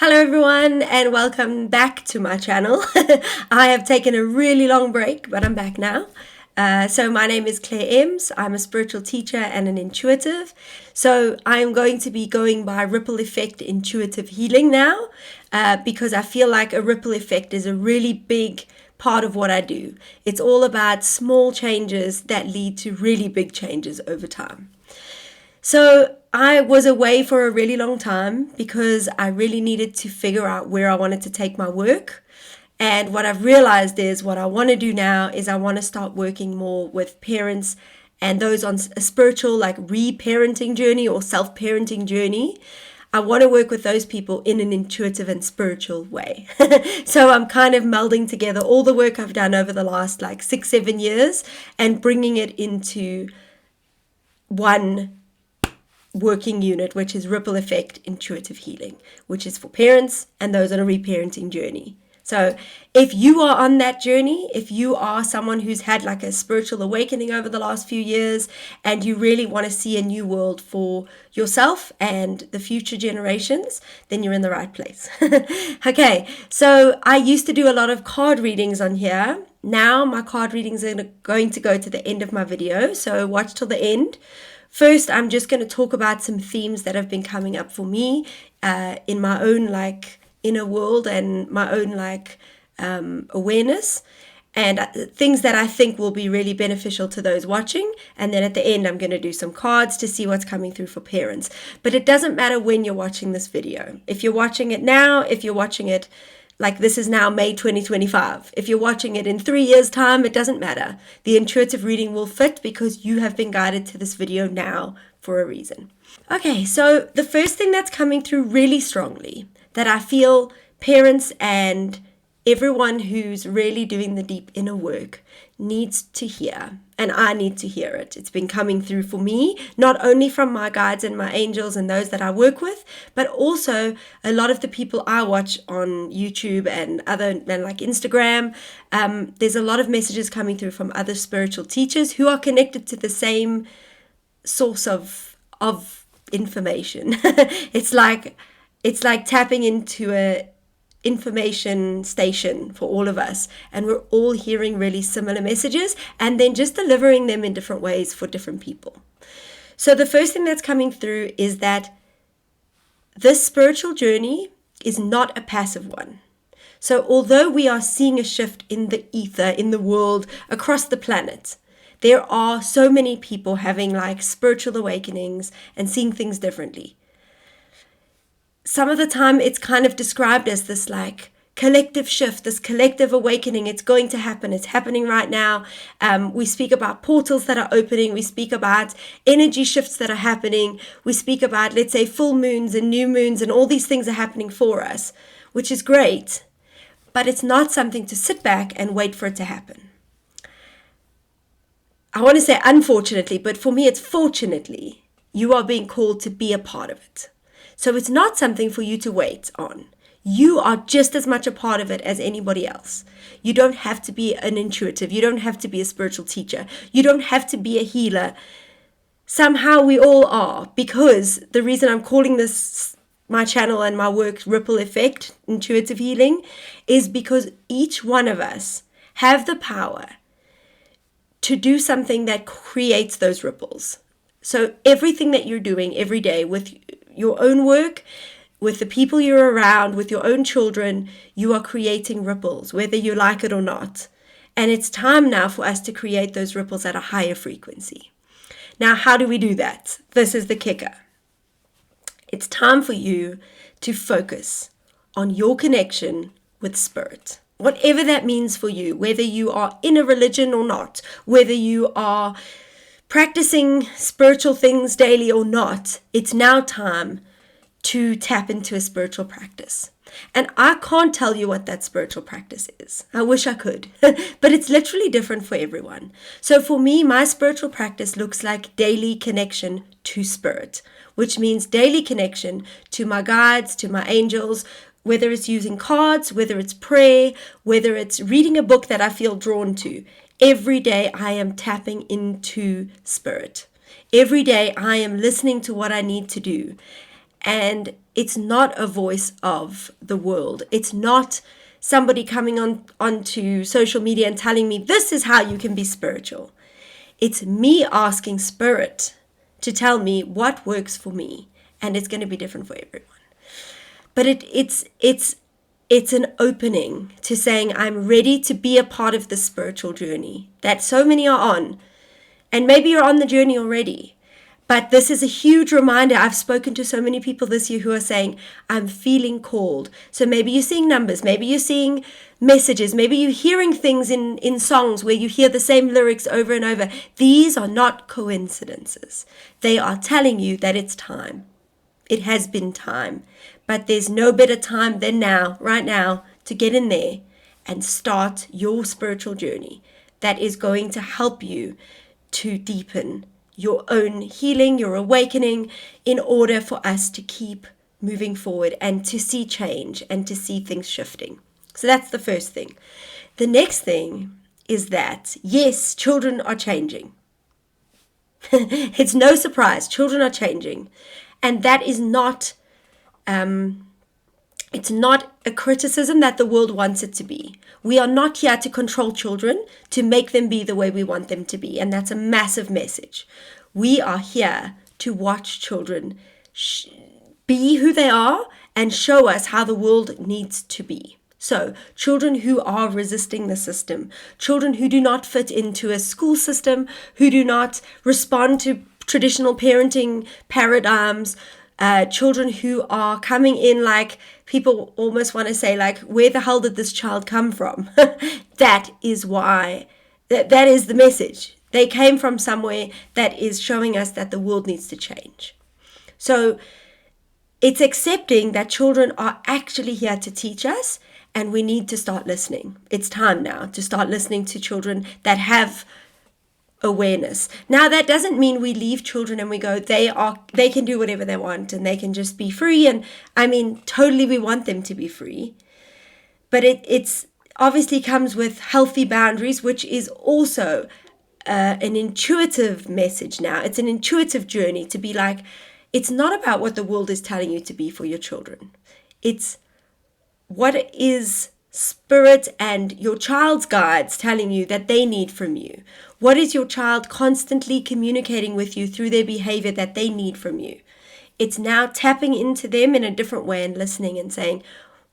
Hello everyone and welcome back to my channel. I have taken a really long break, but I'm back now. So my name is Claire Ems. I'm a spiritual teacher and an intuitive. So I'm going to be going by ripple effect intuitive healing now because I feel like a ripple effect is a really big part of what I do. It's all about small changes that lead to really big changes over time. So I was away for a really long time because I really needed to figure out where I wanted to take my work. And what I've realized is what I want to do now is I want to start working more with parents and those on a spiritual like reparenting journey or self-parenting journey. I want to work with those people in an intuitive and spiritual way. So I'm kind of melding together all the work I've done over the last like 6-7 years and bringing it into one working unit, which is ripple effect intuitive healing, which is for parents and those on a reparenting journey. So if you are on that journey, if you are someone who's had like a spiritual awakening over the last few years and you really want to see a new world for yourself and the future generations, then you're in the right place. Okay, so I used to do a lot of card readings on here. Now my card readings are going to go to the end of my video, so watch till the end. First, I'm just going to talk about some themes that have been coming up for me in my own like inner world and my own like awareness and things that I think will be really beneficial to those watching. And then at the end, I'm going to do some cards to see what's coming through for parents. But it doesn't matter when you're watching this video. If you're watching it now, if you're watching it like this is now May 2025. If you're watching it in 3 years' time, it doesn't matter. The intuitive reading will fit because you have been guided to this video now for a reason. Okay, so the first thing that's coming through really strongly that I feel parents and everyone who's really doing the deep inner work needs to hear, and I need to hear it. It's been coming through for me, not only from my guides and my angels and those that I work with, but also a lot of the people I watch on YouTube and like Instagram. There's a lot of messages coming through from other spiritual teachers who are connected to the same source of information. It's like tapping into a information station for all of us, and we're all hearing really similar messages and then just delivering them in different ways for different people. So the first thing that's coming through is that this spiritual journey is not a passive one. So although we are seeing a shift in the ether, in the world, across the planet, there are so many people having like spiritual awakenings and seeing things differently. Some of the time it's kind of described as this like collective shift, this collective awakening. It's going to happen. It's happening right now. We speak about portals that are opening. We speak about energy shifts that are happening. We speak about, let's say, full moons and new moons, and all these things are happening for us, which is great. But it's not something to sit back and wait for it to happen. I want to say unfortunately, but for me it's fortunately, you are being called to be a part of it. So it's not something for you to wait on. You are just as much a part of it as anybody else. You don't have to be an intuitive. You don't have to be a spiritual teacher. You don't have to be a healer. Somehow we all are, because the reason I'm calling this my channel and my work Ripple Effect Intuitive Healing is because each one of us have the power to do something that creates those ripples. So everything that you're doing every day with your own work, with the people you're around, with your own children, you are creating ripples, whether you like it or not. And it's time now for us to create those ripples at a higher frequency. Now, how do we do that? This is the kicker. It's time for you to focus on your connection with spirit. Whatever that means for you, whether you are in a religion or not, whether you are practicing spiritual things daily or not, it's now time to tap into a spiritual practice. And I can't tell you what that spiritual practice is. I wish I could, but it's literally different for everyone. So for me, my spiritual practice looks like daily connection to spirit, which means daily connection to my guides, to my angels, whether it's using cards, whether it's prayer, whether it's reading a book that I feel drawn to. Every day I am tapping into spirit. Every day I am listening to what I need to do. And it's not a voice of the world. It's not somebody coming onto social media and telling me this is how you can be spiritual. It's me asking Spirit to tell me what works for me, and it's going to be different for everyone. But it's an opening to saying I'm ready to be a part of the spiritual journey that so many are on. And maybe you're on the journey already. But this is a huge reminder. I've spoken to so many people this year who are saying, I'm feeling called. So maybe you're seeing numbers, maybe you're seeing messages, maybe you're hearing things in songs where you hear the same lyrics over and over. These are not coincidences. They are telling you that it's time. It has been time. But there's no better time than now, right now, to get in there and start your spiritual journey that is going to help you to deepen your own healing, your awakening, in order for us to keep moving forward and to see change and to see things shifting. So that's the first thing. The next thing is that, yes, children are changing. It's no surprise. Children are changing. And that is not, it's not a criticism that the world wants it to be. We are not here to control children, to make them be the way we want them to be. And that's a massive message. We are here to watch children be who they are and show us how the world needs to be. So, children who are resisting the system, children who do not fit into a school system, who do not respond to traditional parenting paradigms, children who are coming in like people almost want to say, like, where the hell did this child come from? That is why, that is the message. They came from somewhere that is showing us that the world needs to change. So it's accepting that children are actually here to teach us, and we need to start listening. It's time now to start listening to children that have awareness. Now, that doesn't mean we leave children and we go, they can do whatever they want and they can just be free. And I mean, totally we want them to be free. But it's obviously comes with healthy boundaries, which is also an intuitive message now. It's an intuitive journey to be like, it's not about what the world is telling you to be for your children. It's what is Spirit and your child's guides telling you that they need from you. What is your child constantly communicating with you through their behavior that they need from you? It's now tapping into them in a different way and listening and saying,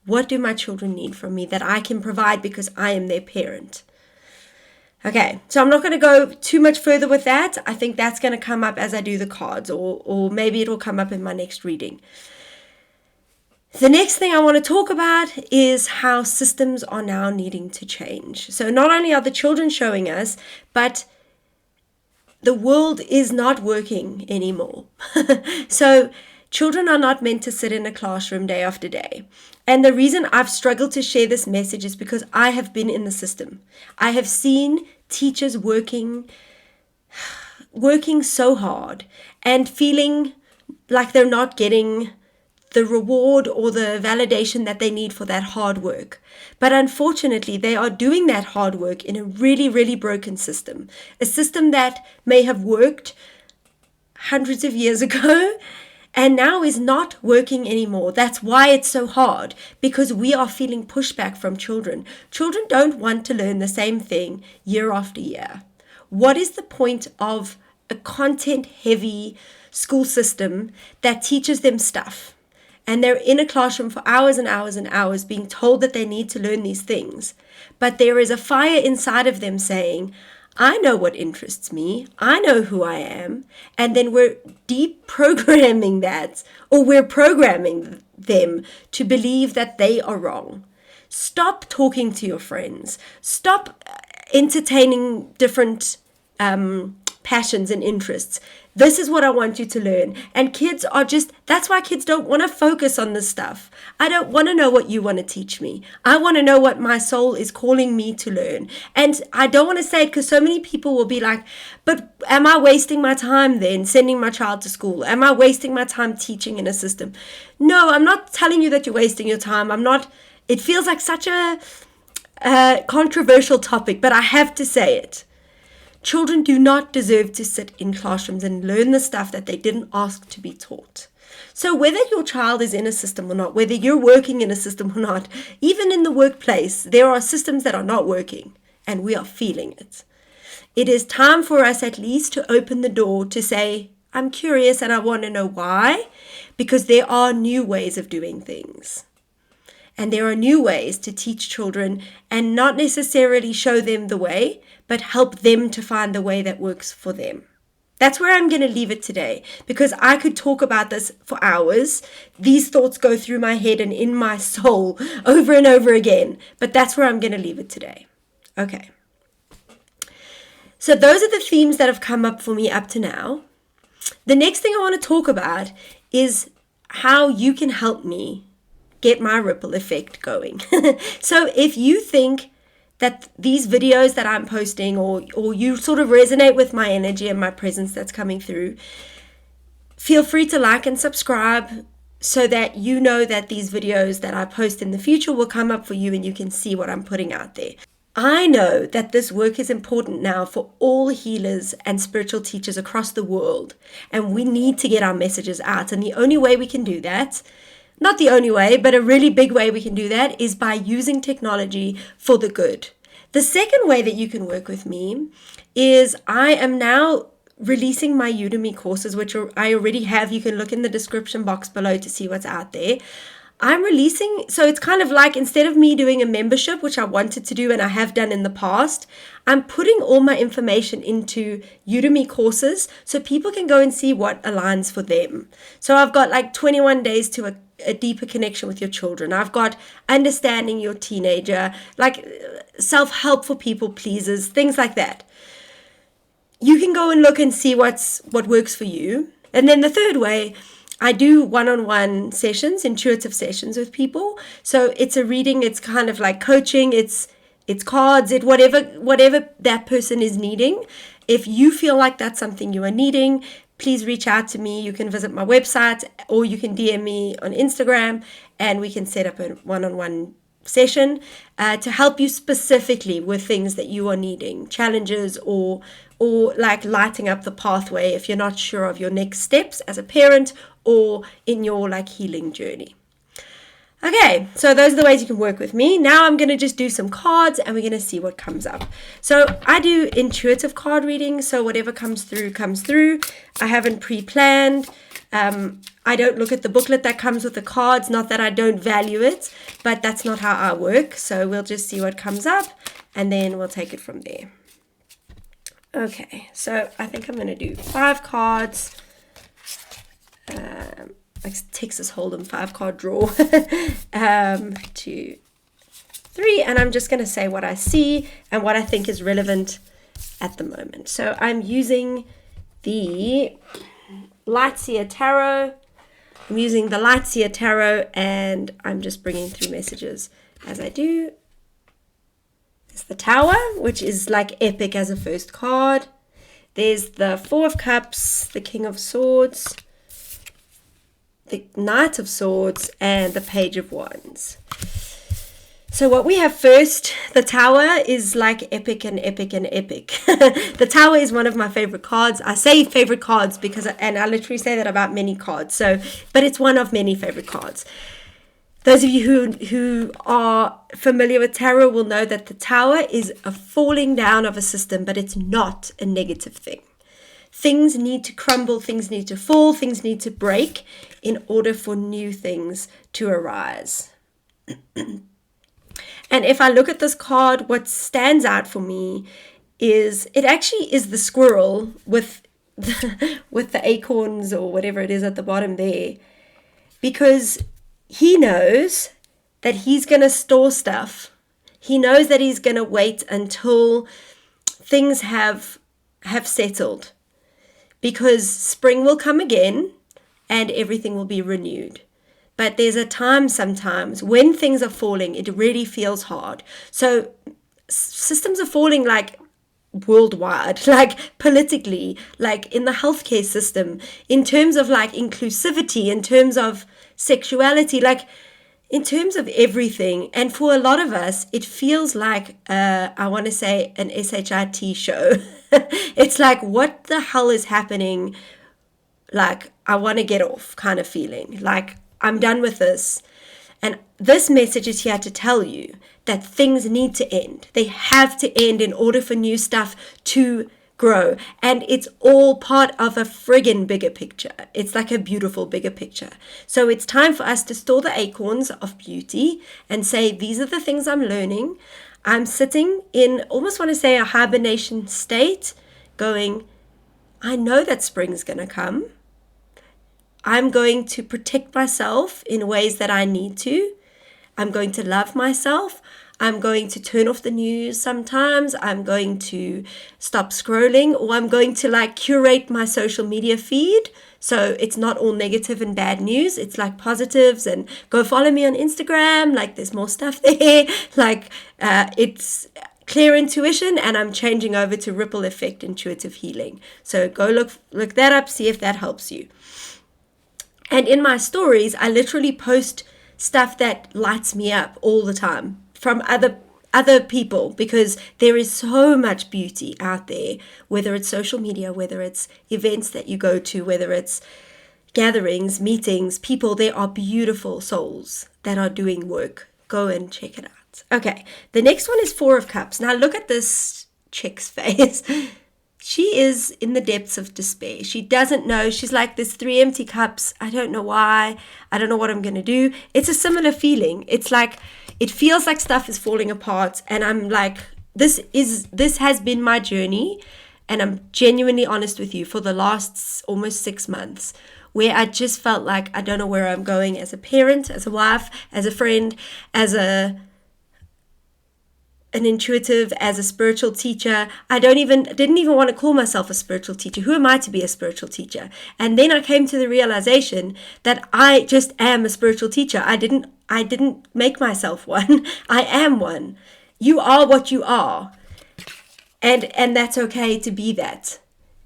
what do my children need from me that I can provide because I am their parent? Okay, so I'm not going to go too much further with that. I think that's going to come up as I do the cards, or maybe it'll come up in my next reading. The next thing I want to talk about is how systems are now needing to change. So not only are the children showing us, but the world is not working anymore. So children are not meant to sit in a classroom day after day. And the reason I've struggled to share this message is because I have been in the system. I have seen teachers working so hard and feeling like they're not getting the reward or the validation that they need for that hard work. But unfortunately, they are doing that hard work in a really, really broken system. A system that may have worked hundreds of years ago and now is not working anymore. That's why it's so hard, because we are feeling pushback from children. Children don't want to learn the same thing year after year. What is the point of a content-heavy school system that teaches them stuff? And they're in a classroom for hours and hours and hours being told that they need to learn these things. But there is a fire inside of them saying, I know what interests me. I know who I am. And then we're deprogramming that, or we're programming them to believe that they are wrong. Stop talking to your friends. Stop entertaining different passions and interests. This is what I want you to learn. And kids are that's why kids don't want to focus on this stuff. I don't want to know what you want to teach me. I want to know what my soul is calling me to learn. And I don't want to say it because so many people will be like, but am I wasting my time then sending my child to school? Am I wasting my time teaching in a system? No, I'm not telling you that you're wasting your time. It feels like such a controversial topic, but I have to say it. Children do not deserve to sit in classrooms and learn the stuff that they didn't ask to be taught. So whether your child is in a system or not, whether you're working in a system or not, even in the workplace, there are systems that are not working and we are feeling it. It is time for us at least to open the door to say, I'm curious and I want to know why, because there are new ways of doing things. And there are new ways to teach children and not necessarily show them the way, but help them to find the way that works for them. That's where I'm going to leave it today, because I could talk about this for hours. These thoughts go through my head and in my soul over and over again, but that's where I'm going to leave it today. Okay. So those are the themes that have come up for me up to now. The next thing I want to talk about is how you can help me get my ripple effect going. So if you think that these videos that I'm posting or you sort of resonate with my energy and my presence that's coming through, feel free to like and subscribe so that you know that these videos that I post in the future will come up for you and you can see what I'm putting out there. I know that this work is important now for all healers and spiritual teachers across the world, and we need to get our messages out. And the only way we can do that, not the only way, but a really big way we can do that is by using technology for the good. The second way that you can work with me is I am now releasing my Udemy courses, which I already have. You can look in the description box below to see what's out there. I'm releasing, so it's kind of like instead of me doing a membership, which I wanted to do and I have done in the past, I'm putting all my information into Udemy courses so people can go and see what aligns for them. So I've got like 21 days to a deeper connection with your children. I've got understanding your teenager, like self-help for people pleasers, things like that. You can go and look and see what works for you. And then the third way, I do one-on-one sessions, intuitive sessions with people. So it's a reading, it's kind of like coaching, it's cards, whatever that person is needing. If you feel like that's something you are needing, please reach out to me. You can visit my website or you can DM me on Instagram and we can set up a one-on-one session to help you specifically with things that you are needing, challenges or like lighting up the pathway if you're not sure of your next steps as a parent or in your like healing journey. Okay, so those are the ways you can work with me. Now I'm going to just do some cards and we're going to see what comes up. So I do intuitive card reading, so whatever comes through, comes through. I haven't pre-planned. I don't look at the booklet that comes with the cards, not that I don't value it, but that's not how I work. So we'll just see what comes up and then we'll take it from there. Okay, so I think I'm going to do 5 cards. Like Texas Hold'em 5-card draw. 2, 3, and I'm just going to say what I see and what I think is relevant at the moment. So I'm using the Lightseer Tarot. And I'm just bringing through messages as I do. There's the Tower, which is like epic as a first card. There's the 4 of Cups, the King of Swords, the Knight of Swords, and the Page of Wands. So what we have first, the Tower is like epic and epic and epic. The Tower is one of my favorite cards. I say favorite cards because, and I literally say that about many cards. But it's one of many favorite cards. Those of you who are familiar with tarot will know that the Tower is a falling down of a system, but it's not a negative thing. Things need to crumble, things need to fall, things need to break in order for new things to arise. And if I look at this card, what stands out for me is it actually is the squirrel with the acorns or whatever it is at the bottom there, because he knows that he's going to store stuff. He knows that he's going to wait until things have settled, because spring will come again and everything will be renewed. But there's a time sometimes when things are falling, it really feels hard. So systems are falling like worldwide, like politically, like in the healthcare system, in terms of like inclusivity, in terms of sexuality, like in terms of everything. And for a lot of us, it feels like, I want to say, an SHIT show. It's like, what the hell is happening? like I want to get off kind of feeling, like I'm done with this. And this message is here to tell you that things need to end. They have to end in order for new stuff to grow. And it's all part of a friggin' bigger picture. It's like a beautiful bigger picture. So it's time for us to store the acorns of beauty and say, these are the things I'm learning. I'm sitting in, almost want to say, a hibernation state, going, I know that spring's going to come. I'm going to protect myself in ways that I need to. I'm going to love myself. I'm going to turn off the news sometimes. I'm going to stop scrolling, or I'm going to like curate my social media feed so it's not all negative and bad news. It's like positives, and go follow me on Instagram. Like there's more stuff there. Like it's clear intuition, and I'm changing over to ripple effect intuitive healing. So go look that up, see if that helps you. And in my stories, I literally post stuff that lights me up all the time from other people, because there is so much beauty out there, whether it's social media, whether it's events that you go to, whether it's gatherings, meetings, people. There are beautiful souls that are doing work. Go and check it out. Okay, the next one is Four of Cups. Now look at this chick's face. She is in the depths of despair. She doesn't know. She's like, there's 3 empty cups. I don't know why. I don't know what I'm going to do. It's a similar feeling. It's like, it feels like stuff is falling apart. And I'm like, this has been my journey. And I'm genuinely honest with you, for the last almost 6 months, where I just felt like I don't know where I'm going as a parent, as a wife, as a friend, as an intuitive, as a spiritual teacher. I didn't even want to call myself a spiritual teacher. Who am I to be a spiritual teacher? And then I came to the realization that I just am a spiritual teacher. I didn't make myself one. I am one. You are what you are. And that's okay to be that.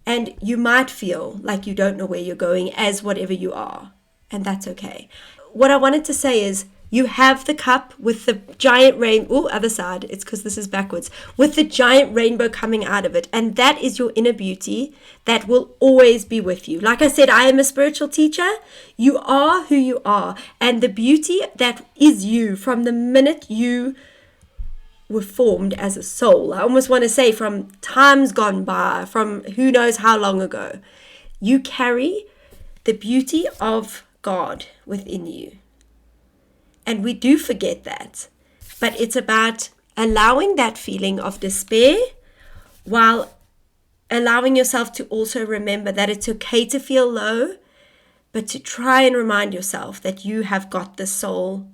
And you might feel like you don't know where you're going as whatever you are. And that's okay. What I wanted to say is, you have the cup with the giant rainbow, other side, it's because this is backwards, with the giant rainbow coming out of it. And that is your inner beauty that will always be with you. Like I said, I am a spiritual teacher. You are who you are. And the beauty that is you from the minute you were formed as a soul, I almost want to say from times gone by, from who knows how long ago, you carry the beauty of God within you. And we do forget that. But it's about allowing that feeling of despair while allowing yourself to also remember that it's okay to feel low, but to try and remind yourself that you have got the soul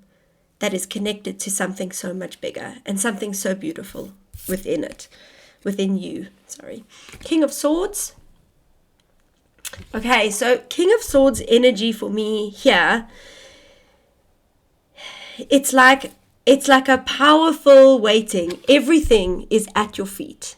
that is connected to something so much bigger and something so beautiful within you. King of Swords. Okay, so King of Swords energy for me here, it's like a powerful waiting. Everything is at your feet.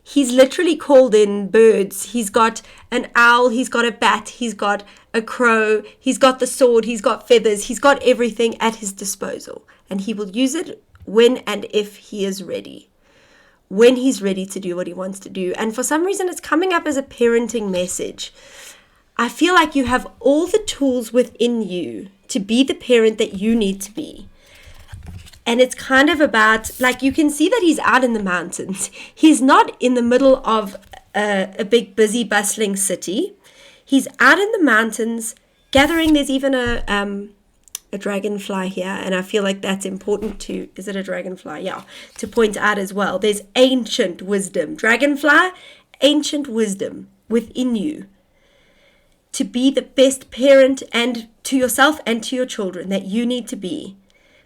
He's literally called in birds. He's got an owl, he's got a bat, he's got a crow, he's got the sword, he's got feathers, he's got everything at his disposal. And he will use it when and if he is ready. When he's ready to do what he wants to do. And for some reason, it's coming up as a parenting message. I feel like you have all the tools within you to be the parent that you need to be. And it's kind of about, like, you can see that he's out in the mountains. He's not in the middle of a big, busy, bustling city. He's out in the mountains gathering. There's even a dragonfly here. And I feel like that's important to, is it a dragonfly? Yeah, to point out as well. There's ancient wisdom. Dragonfly, ancient wisdom within you, to be the best parent and to yourself and to your children that you need to be.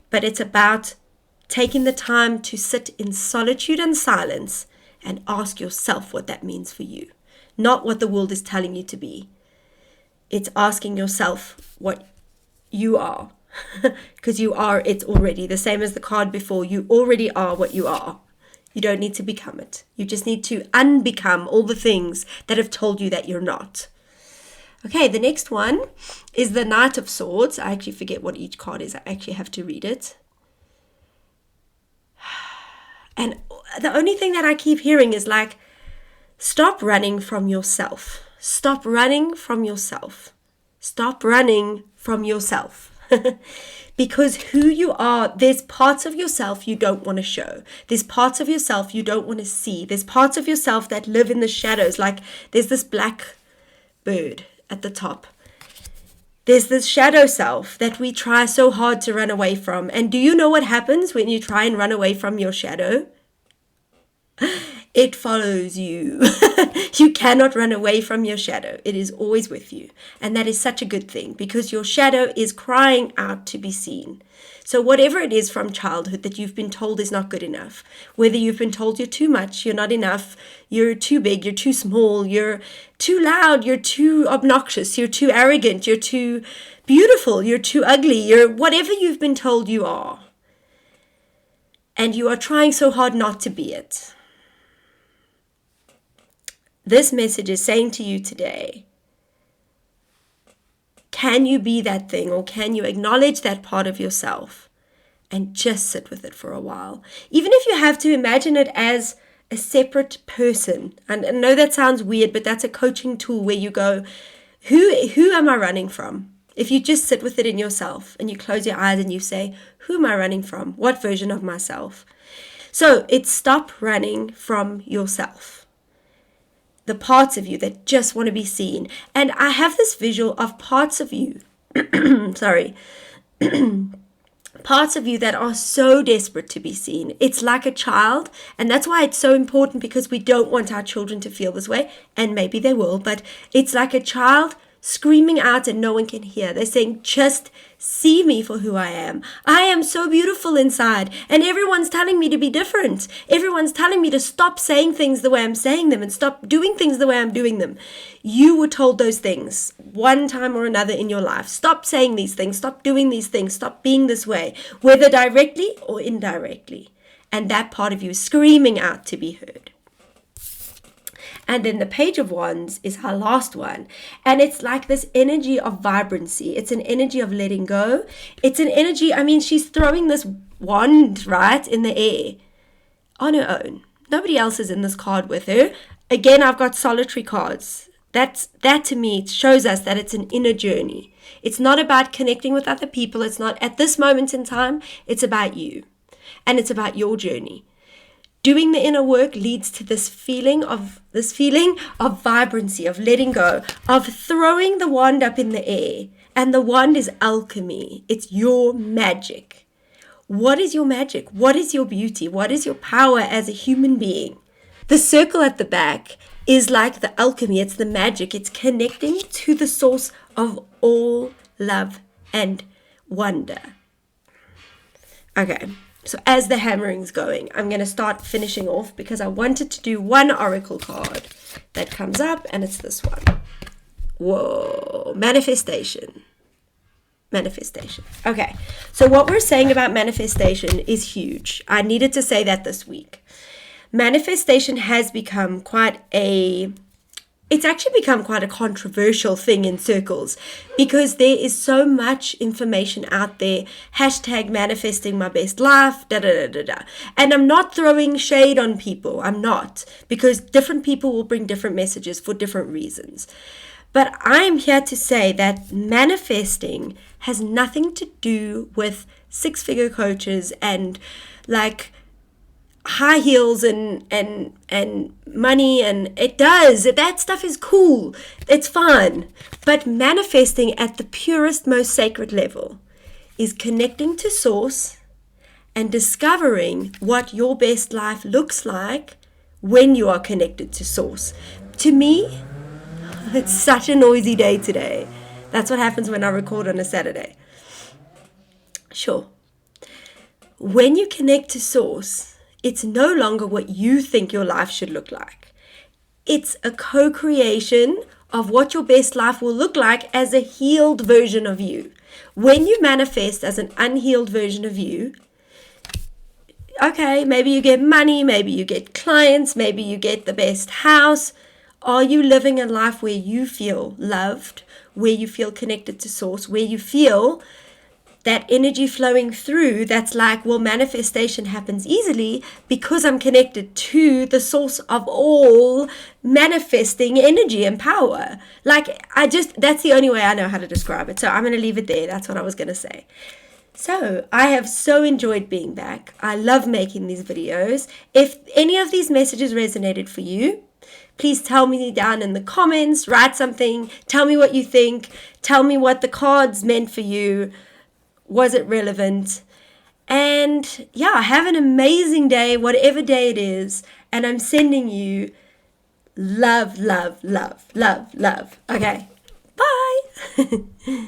But it's about taking the time to sit in solitude and silence and ask yourself what that means for you. Not what the world is telling you to be. It's asking yourself what you are. Because you are it already. The same as the card before. You already are what you are. You don't need to become it. You just need to unbecome all the things that have told you that you're not. Okay, the next one is the Knight of Swords. I actually forget what each card is. I actually have to read it. And the only thing that I keep hearing is like, stop running from yourself. Stop running from yourself. Stop running from yourself. Because who you are, there's parts of yourself you don't want to show. There's parts of yourself you don't want to see. There's parts of yourself that live in the shadows. Like there's this black bird at the top. There's this shadow self that we try so hard to run away from. And do you know what happens when you try and run away from your shadow? It follows you. You cannot run away from your shadow. It is always with you. And that is such a good thing because your shadow is crying out to be seen. So whatever it is from childhood that you've been told is not good enough, whether you've been told you're too much, you're not enough, you're too big, you're too small, you're too loud, you're too obnoxious, you're too arrogant, you're too beautiful, you're too ugly, you're whatever you've been told you are. And you are trying so hard not to be it. This message is saying to you today, can you be that thing, or can you acknowledge that part of yourself and just sit with it for a while? Even if you have to imagine it as a separate person. And I know that sounds weird, but that's a coaching tool where you go, who am I running from? If you just sit with it in yourself and you close your eyes and you say, who am I running from? What version of myself? So it's stop running from yourself. The parts of you that just want to be seen. And I have this visual of parts of you, parts of you that are so desperate to be seen. It's like a child, and that's why it's so important, because we don't want our children to feel this way, and maybe they will, but it's like a child screaming out and no one can hear. They're saying, just see me for who I am. I am so beautiful inside, and everyone's telling me to be different. Everyone's telling me to stop saying things the way I'm saying them and stop doing things the way I'm doing them. You were told those things one time or another in your life. Stop saying these things, stop doing these things, stop being this way, whether directly or indirectly. And that part of you is screaming out to be heard. And then the Page of Wands is our last one. And it's like this energy of vibrancy. It's an energy of letting go. It's an energy, she's throwing this wand, right, in the air on her own. Nobody else is in this card with her. Again, I've got solitary cards. That to me shows us that it's an inner journey. It's not about connecting with other people. It's not at this moment in time. It's about you. And it's about your journey. Doing the inner work leads to this feeling of vibrancy, of letting go, of throwing the wand up in the air. And the wand is alchemy. It's your magic. What is your magic? What is your beauty? What is your power as a human being? The circle at the back is like the alchemy. It's the magic. It's connecting to the source of all love and wonder. Okay. So as the hammering's going, I'm going to start finishing off because I wanted to do one oracle card that comes up, and it's this one. Whoa, manifestation. Manifestation. Okay, so what we're saying about manifestation is huge. I needed to say that this week. Manifestation has become it's actually become quite a controversial thing in circles because there is so much information out there. Hashtag manifesting my best life, And I'm not throwing shade on people. I'm not, because different people will bring different messages for different reasons. But I'm here to say that manifesting has nothing to do with six-figure coaches and like high heels and money, and it does. That stuff is cool. It's fun. But manifesting at the purest, most sacred level is connecting to source and discovering what your best life looks like when you are connected to source. To me, it's such a noisy day today. That's what happens when I record on a Saturday. Sure. When you connect to source, it's no longer what you think your life should look like. It's a co-creation of what your best life will look like as a healed version of you. When you manifest as an unhealed version of you, okay, maybe you get money, maybe you get clients, maybe you get the best house. Are you living a life where you feel loved, where you feel connected to source, where you feel that energy flowing through that's like, well, manifestation happens easily because I'm connected to the source of all manifesting energy and power. Like, that's the only way I know how to describe it. So I'm going to leave it there. That's what I was going to say. So I have so enjoyed being back. I love making these videos. If any of these messages resonated for you, please tell me down in the comments, write something, tell me what you think, tell me what the cards meant for you. Was it relevant? And yeah, have an amazing day, whatever day it is. And I'm sending you love, love, love, love, love. Okay, bye.